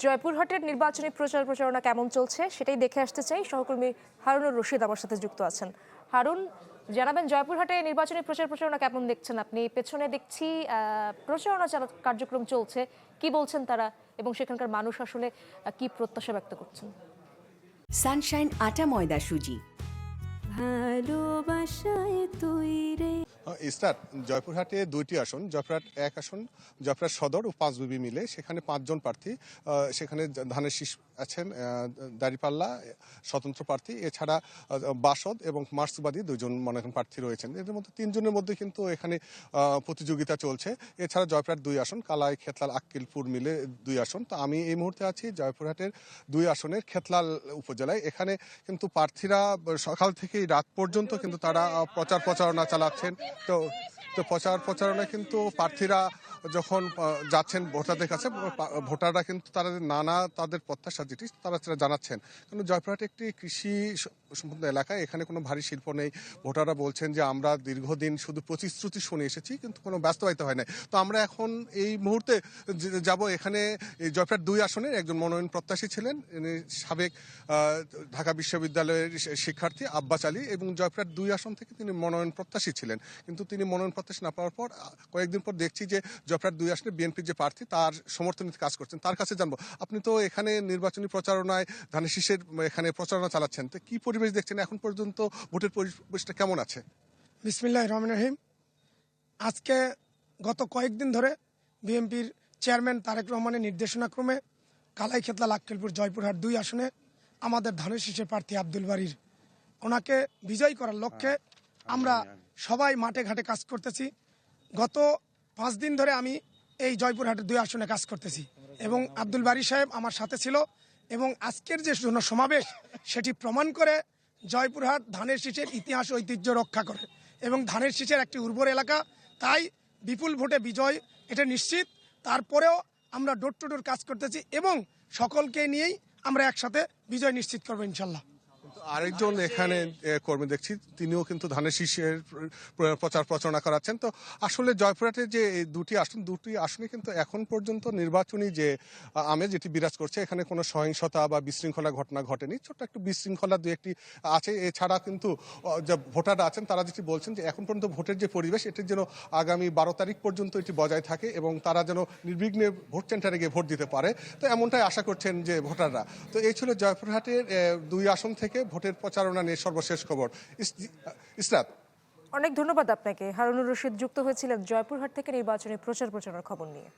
জয়পুরহাটের নির্বাচনী প্রচারণা কেমন চলছে সেটাই দেখে আসতে চাই। সহকর্মী হারুনুর রশিদ আমার সাথে যুক্ত আছেন। হারুন, জানাবেন জয়পুরহাটে নির্বাচনী প্রচারণা কেমন দেখছেন আপনি? পেছনে দেখছি প্রচারণা কার্যক্রম চলছে, কি বলছেন তারা এবং সেখানকার মানুষ আসলে কি প্রত্যাশা ব্যক্ত করছেন? সানশাইন আটা ময়দা সুজি, ভালোবাসায় তৈরি। স্টার্ট জয়পুরহাটে 2টি আসন, জয়পুরহাট 1 আসন, জয়পুরহাট সদর ও 5 বিবি মিলে সেখানে 5 জন প্রার্থী। সেখানে ধানের শীষ আছেন দাঁড়িপাল্লা স্বতন্ত্র প্রার্থী, এছাড়া বাসদ এবং মার্ক্সবাদী 2 জন মনে করেন প্রার্থী রয়েছেন। এদের মধ্যে 3 জনের মধ্যে কিন্তু এখানে প্রতিযোগিতা চলছে। এছাড়া জয়পুরহাট 2 আসন, কালাই খেতলাল আক্কিলপুর মিলে 2 আসন। তো আমি এই মুহূর্তে আছি জয়পুরহাটের 2 আসনের খেতলাল উপজেলায়। এখানে কিন্তু প্রার্থীরা সকাল থেকেই রাত পর্যন্ত কিন্তু তারা প্রচারণা চালাচ্ছেন। তো প্রচারণা কিন্তু প্রার্থীরা যখন যাচ্ছেন ভোটারদের কাছে, ভোটাররা কিন্তু তারা তাদের প্রত্যাশা যেটি তারা জানাচ্ছেন। কিন্তু জয়পুরহাট একটি কৃষি সম্পন্ন এলাকা, এখানে কোনো ভারী শিল্প নেই। ভোটাররা বলছেন যে আমরা দীর্ঘদিন শুধু প্রতিশ্রুতি শুনে এসেছি, কিন্তু কোনো বাস্তবায়িত হয় না। তো আমরা এখন এই মুহূর্তে যাব এখানে জয়পুরহাট 2 আসনের একজন মনোনয়ন প্রত্যাশী ছিলেন, সাবেক ঢাকা বিশ্ববিদ্যালয়ের শিক্ষার্থী আব্বাস আলী, এবং জয়পুরহাট 2 আসন থেকে তিনি মনোনয়ন প্রত্যাশী ছিলেন। কিন্তু তিনি মনোনয়ন প্রত্যাশী না পাওয়ার পর কয়েকদিন পর দেখছি যে জয়পুরহাট 2 আসনে বিএনপির যে প্রার্থী তার সমর্থনে কাজ করছেন। তার কাছে জানবো, আপনি তো এখানে নির্বাচনী প্রচারণায় ধানের শীষের এখানে প্রচারণা চালাচ্ছেন, তো কি পরিবেশ দেখছেন এখন পর্যন্ত? ভোটের পরিবেশটা কেমন আছে? বিসমিল্লাহির রহমানির রহিম। আজকে গত কয়েকদিন ধরে বিএনপির চেয়ারম্যান তারেক রহমানের নির্দেশনাক্রমে কালাই খেতলাল আক্কেলপুর জয়পুরহাট 2 আসনে আমাদের ধানের শীষের প্রার্থী আব্দুল বারীর ওনাকে বিজয়ী করার লক্ষ্যে আমরা সবাই মাঠে ঘাটে কাজ করতেছি। গত 5 দিন ধরে আমি এই জয়পুরহাটের 2 আসনে কাজ করতেছি এবং আব্দুল বারী সাহেব আমার সাথে ছিল, এবং আজকের যে সমাবেশ সেটি প্রমাণ করে জয়পুরহাট ধানের শীষের ইতিহাস ঐতিহ্য রক্ষা করে এবং ধানের শীষের একটি উর্বর এলাকা, তাই বিপুল ভোটে বিজয় এটা নিশ্চিত। তারপরেও আমরা ডোর টু ডোর কাজ করতেছি এবং সকলকে নিয়েই আমরা একসাথে বিজয় নিশ্চিত করবো ইনশাল্লাহ। আরেকজন এখানে কর্মী দেখছি, তিনিও কিন্তু ধানের শীষের প্রচারণা করাচ্ছেন। তো আসলে জয়পুরহাটের যে দুটি আসনে কিন্তু এখন পর্যন্ত নির্বাচনী যে আমেজ যেটি বিরাজ করছে, এখানে কোনো সহিংসতা বা বিশৃঙ্খলা ঘটনা ঘটেনি। ছোট্ট একটু বিশৃঙ্খলা 2-1টি আছে। এছাড়া কিন্তু যে ভোটাররা আছেন তারা যেটি বলছেন যে এখন পর্যন্ত ভোটের যে পরিবেশ এটির যেন আগামী 12 তারিখ পর্যন্ত এটি বজায় থাকে এবং তারা যেন নির্বিঘ্নে ভোট সেন্টারে গিয়ে ভোট দিতে পারে। তো এমনটাই আশা করছেন যে ভোটাররা। তো এই ছিল জয়পুরহাটের 2 আসন থেকে ভোটের প্রচারণা নিয়ে সর্বশেষ খবর। ইসরাত, অনেক ধন্যবাদ আপনাকে। হারুনুর রশিদ যুক্ত হয়েছিলেন জয়পুরহাট থেকে নির্বাচনী প্রচারণার খবর নিয়ে।